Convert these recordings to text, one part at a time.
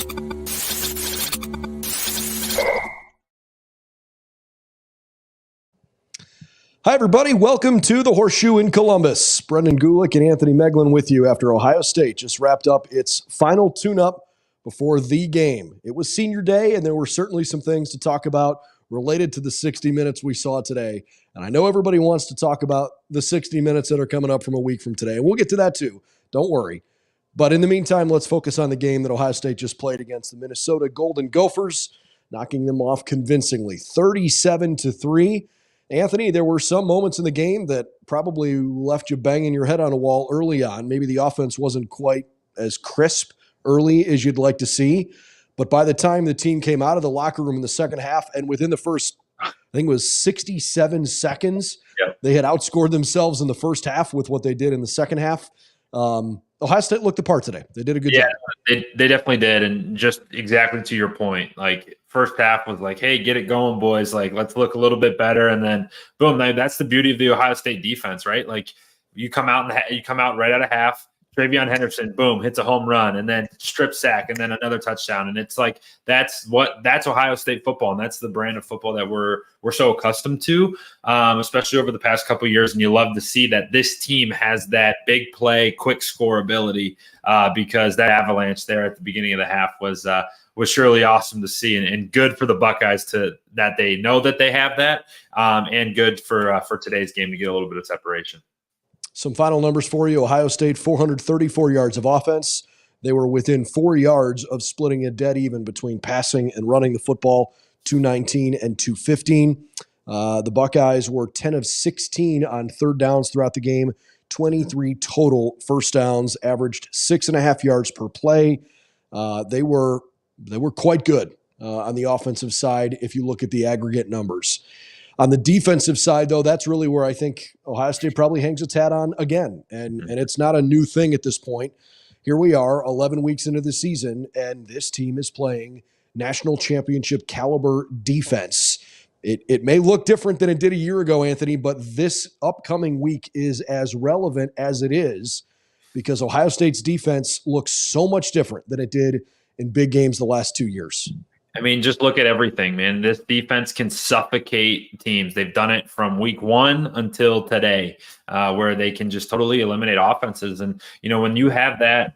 Hi, everybody. Welcome to the Horseshoe in Columbus. Brendan Gulick and Anthony Moeglin with you after Ohio State just wrapped up its final tune-up before the game. It was senior day, and there were certainly some things to talk about related to the 60 minutes we saw today. And I know everybody wants to talk about the 60 minutes that are coming up from a week from today, and we'll get to that too. Don't worry. But in the meantime, let's focus on the game that Ohio State just played against the Minnesota Golden Gophers, knocking them off convincingly, 37-3. Anthony, there were some moments in the game that probably left you banging your head on a wall early on. Maybe the offense wasn't quite as crisp early as you'd like to see. But by the time the team came out of the locker room in the second half, and within the first, I think it was 67 seconds, They had outscored themselves in the first half with what they did in the second half. Ohio State looked the part today. They did a good job. Yeah, they definitely did. And just exactly to your point, like first half was like, hey, get it going, boys. Like, let's look a little bit better. And then boom, that's the beauty of the Ohio State defense, right? Like you come out right out of half. Travion Henderson, boom, hits a home run, and then strip sack, and then another touchdown. And it's like that's Ohio State football, and that's the brand of football that we're so accustomed to, especially over the past couple of years. And you love to see that this team has that big play, quick score ability, because that avalanche there at the beginning of the half was surely awesome to see, and good for the Buckeyes that they know that they have that, and good for today's game to get a little bit of separation. Some final numbers for you. Ohio State, 434 yards of offense. They were within 4 yards of splitting it dead even between passing and running the football, 219 and 215. The Buckeyes were 10 of 16 on third downs throughout the game, 23 total first downs, averaged 6.5 yards per play. They were quite good on the offensive side if you look at the aggregate numbers. On the defensive side, though, that's really where I think Ohio State probably hangs its hat on again. And it's not a new thing at this point. Here we are, 11 weeks into the season, and this team is playing national championship caliber defense. It may look different than it did a year ago, Anthony, but this upcoming week is as relevant as it is because Ohio State's defense looks so much different than it did in big games the last 2 years. I mean, just look at everything, man. This defense can suffocate teams. They've done it from week 1 until today, where they can just totally eliminate offenses. And, when you have that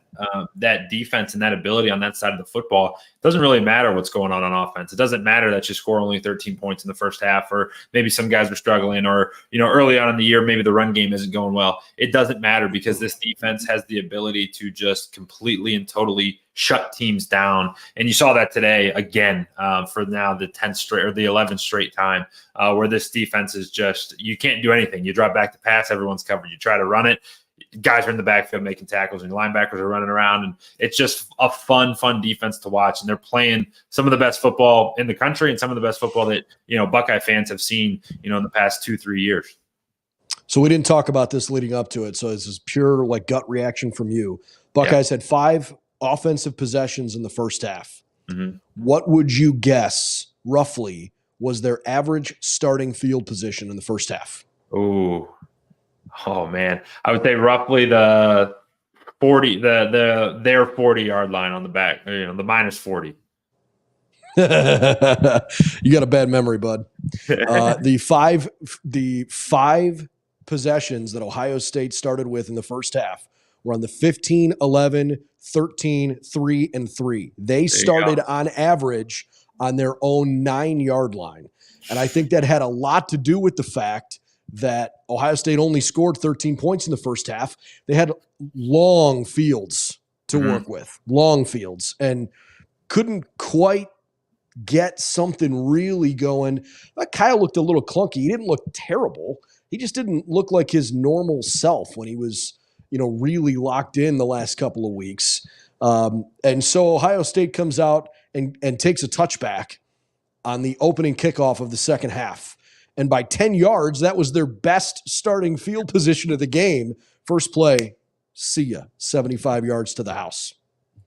defense and that ability on that side of the football, it doesn't really matter what's going on offense. It doesn't matter that you score only 13 points in the first half, or maybe some guys are struggling, or, early on in the year, maybe the run game isn't going well. It doesn't matter because this defense has the ability to just completely and totally shut teams down. And you saw that today again, for now the 10th straight or the 11th straight time, where this defense is just, you can't do anything. You drop back to pass, everyone's covered. You try to run it, guys are in the backfield making tackles, and your linebackers are running around, and it's just a fun defense to watch. And they're playing some of the best football in the country and some of the best football that, Buckeye fans have seen, in the past 2-3 years. So we didn't talk about this leading up to it. So this is pure gut reaction from you. Buckeyes had 5 offensive possessions in the first half. Mm-hmm. What would you guess roughly was their average starting field position in the first half? Oh man, I would say roughly the 40, their 40-yard line on the back, the minus 40. You got a bad memory, bud. The five possessions that Ohio State started with in the first half were on the 15, 11, 13, 3, and 3. They started on average on their own 9-yard line. And I think that had a lot to do with the fact that Ohio State only scored 13 points in the first half. They had long fields to work with, long fields, and couldn't quite get something really going. Kyle looked a little clunky. He didn't look terrible. He just didn't look like his normal self when he was, really locked in the last couple of weeks. And so Ohio State comes out and takes a touchback on the opening kickoff of the second half. And by 10 yards, that was their best starting field position of the game. First play, see ya, 75 yards to the house.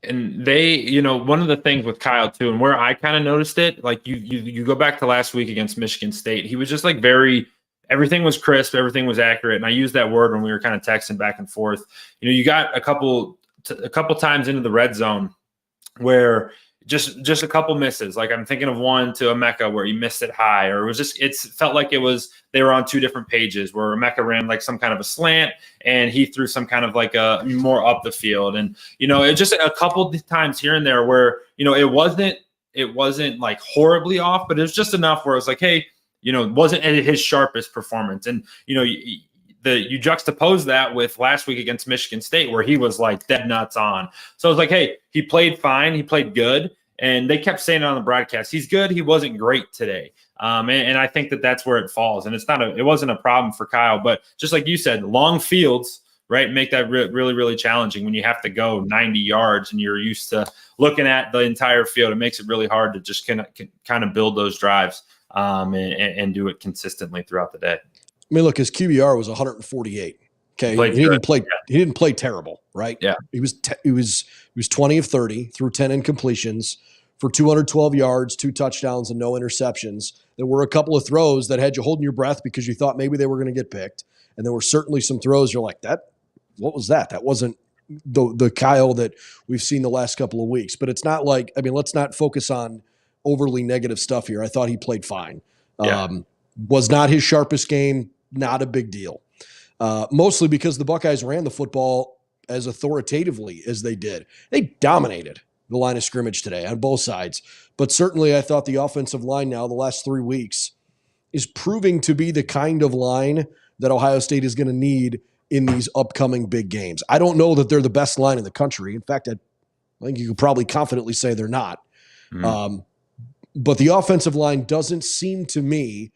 And they, one of the things with Kyle too, and where I kind of noticed it, like you go back to last week against Michigan State, he was just like everything was crisp, everything was accurate. And I used that word when we were kind of texting back and forth. You got a couple times into the red zone where just a couple misses. Like I'm thinking of one to Emeka where he missed it high, or it felt like they were on two different pages where Emeka ran like some kind of a slant and he threw some kind of like a more up the field. And, it just a couple of times here and there where, it wasn't like horribly off, but it was just enough where it was like, hey, it wasn't at his sharpest performance. And, you juxtapose that with last week against Michigan State where he was like dead nuts on. So I was like, hey, he played fine. He played good. And they kept saying it on the broadcast. He's good. He wasn't great today. And I think that's where it falls. And it wasn't a problem for Kyle, but just like you said, long fields, right, make that really, really challenging when you have to go 90 yards and you're used to looking at the entire field. It makes it really hard to just kind of build those drives and do it consistently throughout the day. I mean, look, his QBR was 148. Okay, he didn't play terrible, right? Yeah, he was 20 of 30 through 10 incompletions for 212 yards, 2 touchdowns, and no interceptions. There were a couple of throws that had you holding your breath because you thought maybe they were going to get picked, and there were certainly some throws you're like, what was that? That wasn't the Kyle that we've seen the last couple of weeks. But it's not like, let's not focus on overly negative stuff here. I thought he played fine. Yeah. Was not his sharpest game. Not a big deal. Mostly because the Buckeyes ran the football as authoritatively as they did. They dominated the line of scrimmage today on both sides. But certainly I thought the offensive line now, the last 3 weeks, is proving to be the kind of line that Ohio State is going to need in these upcoming big games. I don't know that they're the best line in the country. In fact, I think you could probably confidently say they're not. Mm-hmm. But the offensive line doesn't seem to me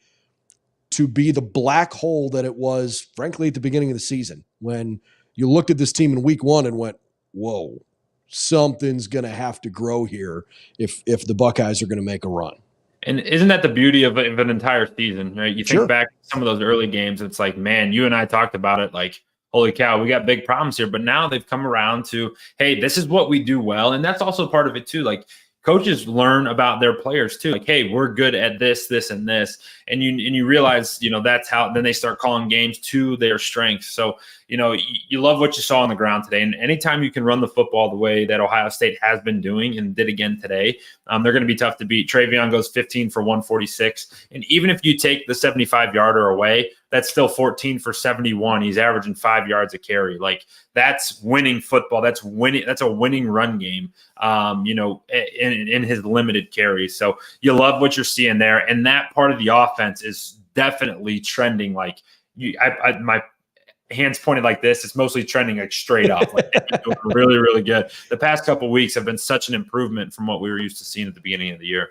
to be the black hole that it was, frankly, at the beginning of the season when you looked at this team in week 1 and went, whoa, something's going to have to grow here if the Buckeyes are going to make a run. And isn't that the beauty of an entire season, right? You think Sure. back to some of those early games, it's like, man, you and I talked about it, like, holy cow, we got big problems here. But now they've come around to, hey, this is what we do well. And that's also part of it too. Like, coaches learn about their players too. Like, hey, we're good at this, this, and this. And you realize, that's how then they start calling games to their strengths. So, you love what you saw on the ground today. And anytime you can run the football the way that Ohio State has been doing and did again today, they're going to be tough to beat. Travion goes 15 for 146. And even if you take the 75-yarder away, that's still 14 for 71. He's averaging 5 yards a carry. Like, that's winning football. That's winning. That's a winning run game, in his limited carries. So you love what you're seeing there. And that part of the offense is definitely trending. Like, my hands pointed like this, it's mostly trending like straight up. Like, they're doing really, really good. The past couple of weeks have been such an improvement from what we were used to seeing at the beginning of the year.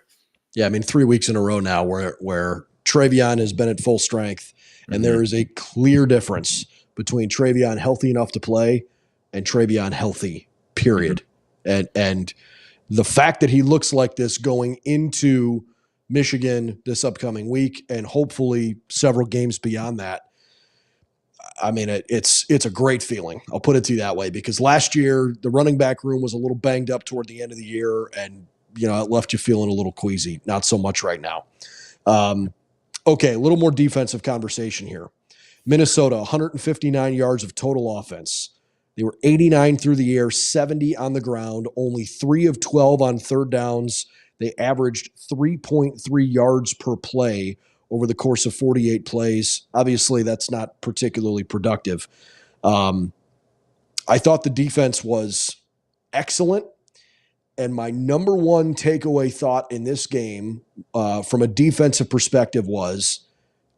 Yeah, 3 weeks in a row now where Travion has been at full strength, and there is a clear difference between Travion healthy enough to play and Travion healthy, period. Mm-hmm. And the fact that he looks like this going into Michigan this upcoming week and hopefully several games beyond that, it's a great feeling. I'll put it to you that way, because last year the running back room was a little banged up toward the end of the year, and it left you feeling a little queasy. Not so much right now. Okay, a little more defensive conversation here. Minnesota, 159 yards of total offense. They were 89 through the air, 70 on the ground, only 3 of 12 on third downs. They averaged 3.3 yards per play over the course of 48 plays. Obviously, that's not particularly productive. I thought the defense was excellent. And my number one takeaway thought in this game from a defensive perspective was,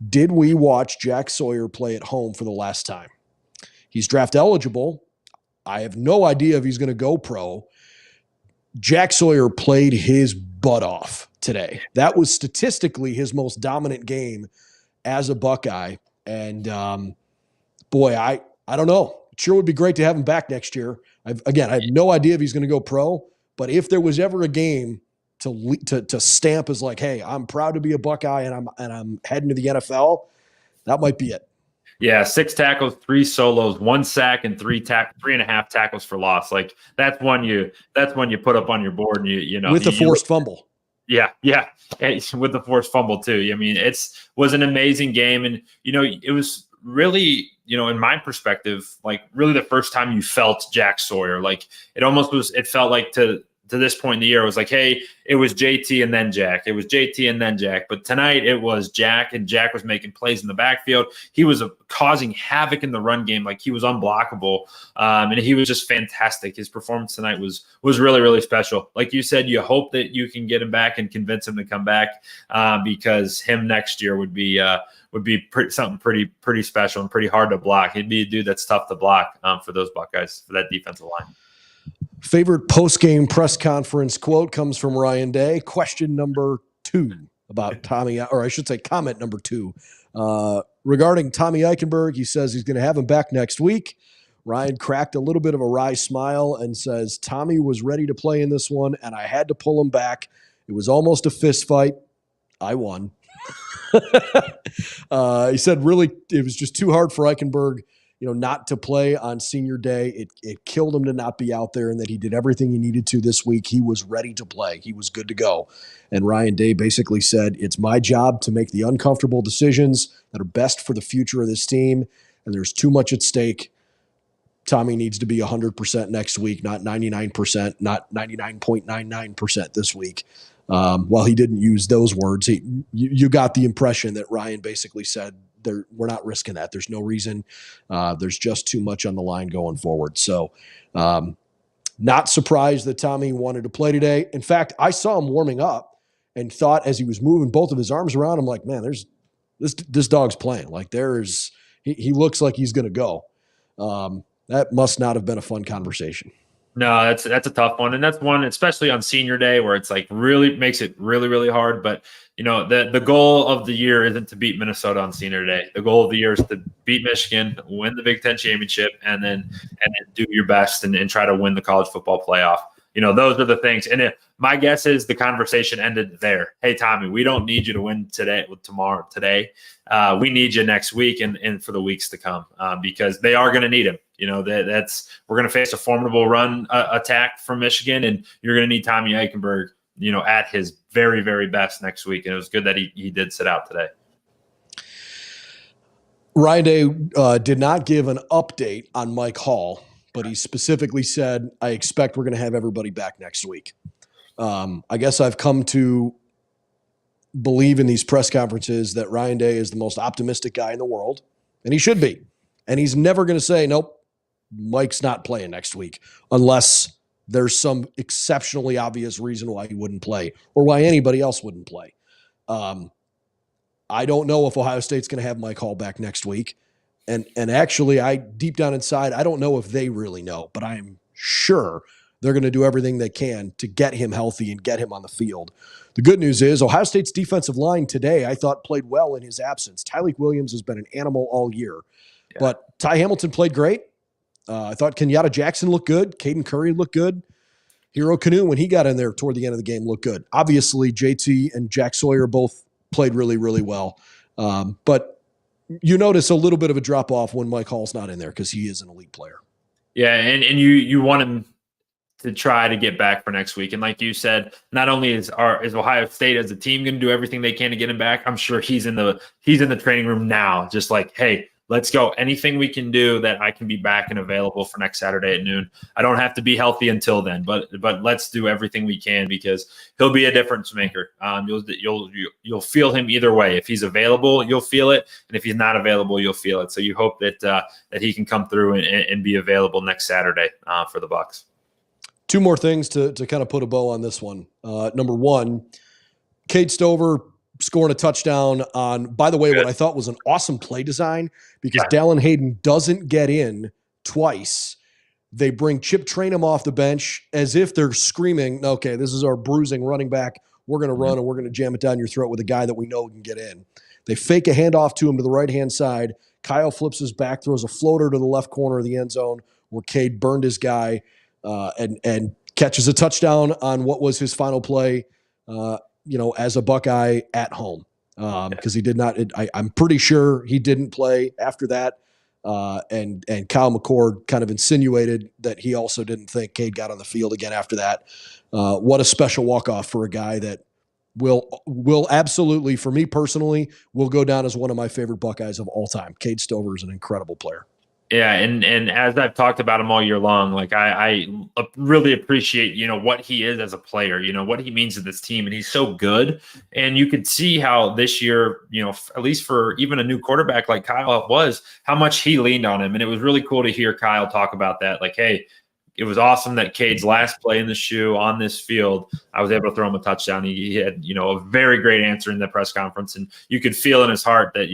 did we watch Jack Sawyer play at home for the last time? He's draft eligible. I have no idea if he's going to go pro. Jack Sawyer played his butt off today. That was statistically his most dominant game as a Buckeye. And boy, I don't know. It sure would be great to have him back next year. I have no idea if he's going to go pro, but if there was ever a game to stamp as like, hey, I'm proud to be a Buckeye and I'm heading to the NFL, that might be it. Yeah, 6 tackles, 3 solos, 1 sack, and 3.5 tackles for loss. Like, that's one you put up on your board, and with the forced fumble. Yeah, with the forced fumble too. Was an amazing game, and it was really, in my perspective, like really the first time you felt Jack Sawyer. Like, it almost was. It felt like to to this point in the year, it was like, hey, it was JT and then Jack. It was JT and then Jack. But tonight it was Jack, and Jack was making plays in the backfield. He was causing havoc in the run game. Like, he was unblockable, and he was just fantastic. His performance tonight was really, really special. Like you said, you hope that you can get him back and convince him to come back, because him next year would be something pretty special and pretty hard to block. He'd be a dude that's tough to block for those Buckeyes, for that defensive line. Favorite post-game press conference quote comes from Ryan Day. Question number 2 about Tommy, or I should say comment number 2. Regarding Tommy Eichenberg, he says he's going to have him back next week. Ryan cracked a little bit of a wry smile and says, Tommy was ready to play in this one, and I had to pull him back. It was almost a fist fight. I won. He said really it was just too hard for Eichenberg, not to play on senior day. It killed him to not be out there, and that he did everything he needed to this week. He was ready to play. He was good to go. And Ryan Day basically said, it's my job to make the uncomfortable decisions that are best for the future of this team, and there's too much at stake. Tommy needs to be 100% next week, not 99%, not 99.99% this week. While he didn't use those words, you got the impression that Ryan basically said, we're not risking that. There's no reason. There's just too much on the line going forward. So not surprised that Tommy wanted to play today. In fact, I saw him warming up and thought as he was moving both of his arms around, I'm like, man, this dog's playing. Like he looks like he's going to go. That must not have been a fun conversation. No, that's a tough one. And that's one, especially on senior day, where it's like really makes it really, really hard. But, the goal of the year isn't to beat Minnesota on senior day. The goal of the year is to beat Michigan, win the Big Ten championship, and then do your best and try to win the college football playoff. Those are the things. And my guess is the conversation ended there. Hey, Tommy, we don't need you to win today, today. We need you next week and for the weeks to come, because they are going to need him. We're going to face a formidable run attack from Michigan, and you're going to need Tommy Eichenberg, at his very, very best next week. And it was good that he did sit out today. Ryan Day did not give an update on Mike Hall, but he specifically said, I expect we're going to have everybody back next week. I guess I've come to believe in these press conferences that Ryan Day is the most optimistic guy in the world, and he should be. And he's never going to say, nope, Mike's not playing next week, unless there's some exceptionally obvious reason why he wouldn't play or why anybody else wouldn't play. I don't know if Ohio State's going to have Mike Hall back next week. And actually, deep down inside, I don't know if they really know, but I'm sure they're going to do everything they can to get him healthy and get him on the field. The good news is Ohio State's defensive line today, I thought, played well in his absence. Tyleik Williams has been an animal all year, but Ty Hamilton played great. I thought Kenyatta Jackson looked good. Caden Curry looked good. Hero Kanu, when he got in there toward the end of the game, looked good. Obviously, JT and Jack Sawyer both played really, really well. But you notice a little bit of a drop-off when Mike Hall's not in there because he is an elite player. Yeah, and you want him to try to get back for next week. And like you said, not only is Ohio State as a team going to do everything they can to get him back, I'm sure he's in the training room now, just like, hey, let's go. Anything we can do that I can be back and available for next Saturday at noon. I don't have to be healthy until then, but let's do everything we can because he'll be a difference maker. You'll feel him either way. If he's available, you'll feel it, and if he's not available, you'll feel it. So you hope that he can come through and be available next Saturday for the Bucks. Two more things to kind of put a bow on this one. Number one, Cade Stover scoring a touchdown on, by the way, what I thought was an awesome play design because Dallin Hayden doesn't get in twice. They bring Chip Trainum off the bench as if they're screaming, okay, this is our bruising running back. We're going to run and we're going to jam it down your throat with a guy that we know can get in. They fake a handoff to him to the right-hand side. Kyle flips his back, throws a floater to the left corner of the end zone where Cade burned his guy and catches a touchdown on what was his final play, as a Buckeye at home, because he did not. I'm pretty sure he didn't play after that. And Kyle McCord kind of insinuated that he also didn't think Cade got on the field again after that. What a special walk-off for a guy that will absolutely, for me personally, will go down as one of my favorite Buckeyes of all time. Cade Stover is an incredible player. Yeah, and as I've talked about him all year long, like I really appreciate, what he is as a player, what he means to this team, and he's so good. And you could see how this year, at least for even a new quarterback like Kyle was, how much he leaned on him. And it was really cool to hear Kyle talk about that. Like, hey, it was awesome that Cade's last play in the shoe on this field, I was able to throw him a touchdown. He had, a very great answer in the press conference, and you could feel in his heart that,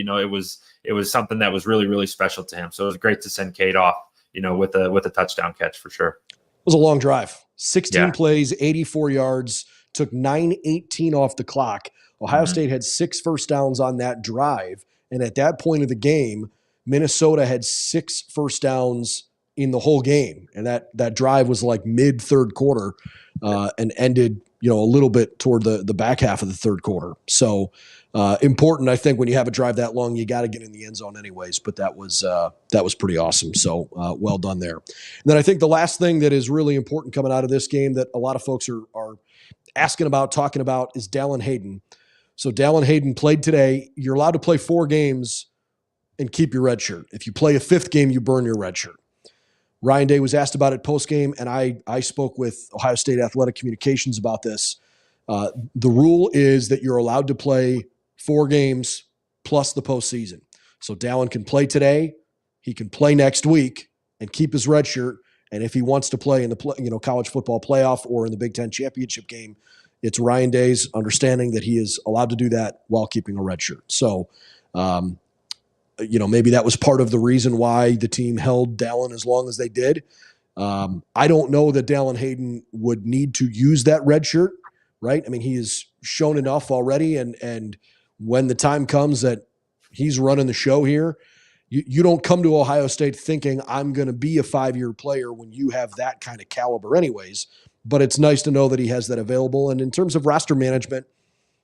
it was something that was really, really special to him. So it was great to send Cade off, with a touchdown catch for sure. It was a long drive, 16 plays, 84 yards, took 9:18 off the clock. Ohio State had 6 first downs on that drive. And at that point of the game, Minnesota had 6 first downs in the whole game. And that drive was like mid third quarter and ended, a little bit toward the back half of the third quarter. So important, I think, when you have a drive that long, you got to get in the end zone anyways. But that was pretty awesome. So well done there. And then I think the last thing that is really important coming out of this game that a lot of folks are asking about, talking about, is Dallin Hayden. So Dallin Hayden played today. You're allowed to play 4 games and keep your red shirt. If you play a 5th game, you burn your red shirt. Ryan Day was asked about it post-game, and I spoke with Ohio State Athletic Communications about this. The rule is that you're allowed to play 4 games plus the postseason. So Dallin can play today, he can play next week, and keep his red shirt. And if he wants to play in the college football playoff or in the Big Ten championship game, it's Ryan Day's understanding that he is allowed to do that while keeping a red shirt. So, maybe that was part of the reason why the team held Dallin as long as they did. I don't know that Dallin Hayden would need to use that red shirt, right? I mean, he has shown enough already, and when the time comes that he's running the show here, you don't come to Ohio State thinking I'm going to be a 5-year player when you have that kind of caliber anyways. But it's nice to know that he has that available. And in terms of roster management,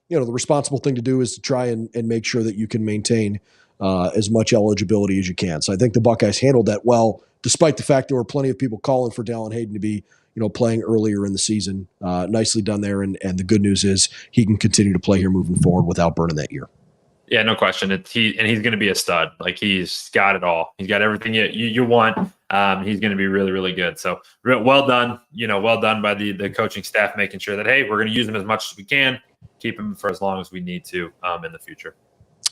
the responsible thing to do is to try and make sure that you can maintain as much eligibility as you can. So I think the Buckeyes handled that well, despite the fact there were plenty of people calling for Dallin Hayden to be, playing earlier in the season. Nicely done there. And the good news is he can continue to play here moving forward without burning that year. Yeah, no question. He's going to be a stud. Like, he's got it all. He's got everything you want. He's going to be really, really good. So well done. Well done by the coaching staff, making sure that, hey, we're going to use him as much as we can, keep him for as long as we need to in the future.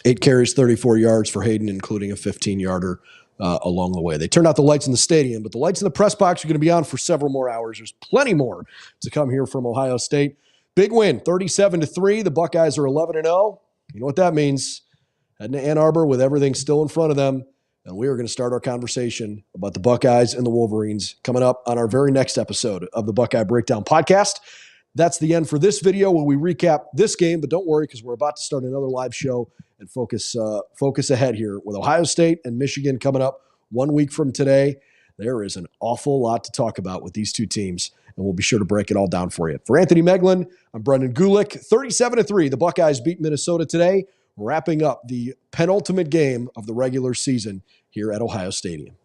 8 carries, 34 yards for Hayden, including a 15-yarder along the way. They turned out the lights in the stadium, but the lights in the press box are going to be on for several more hours. There's plenty more to come here from Ohio State. Big win, 37-3. The Buckeyes are 11-0. You know what that means. Heading to Ann Arbor with everything still in front of them. And we are going to start our conversation about the Buckeyes and the Wolverines coming up on our very next episode of the Buckeye Breakdown Podcast. That's the end for this video where we recap this game, but don't worry because we're about to start another live show and focus ahead here with Ohio State and Michigan coming up 1 week from today. There is an awful lot to talk about with these two teams, and we'll be sure to break it all down for you. For Anthony Moeglin, I'm Brendan Gulick. 37-3, the Buckeyes beat Minnesota today, wrapping up the penultimate game of the regular season here at Ohio Stadium.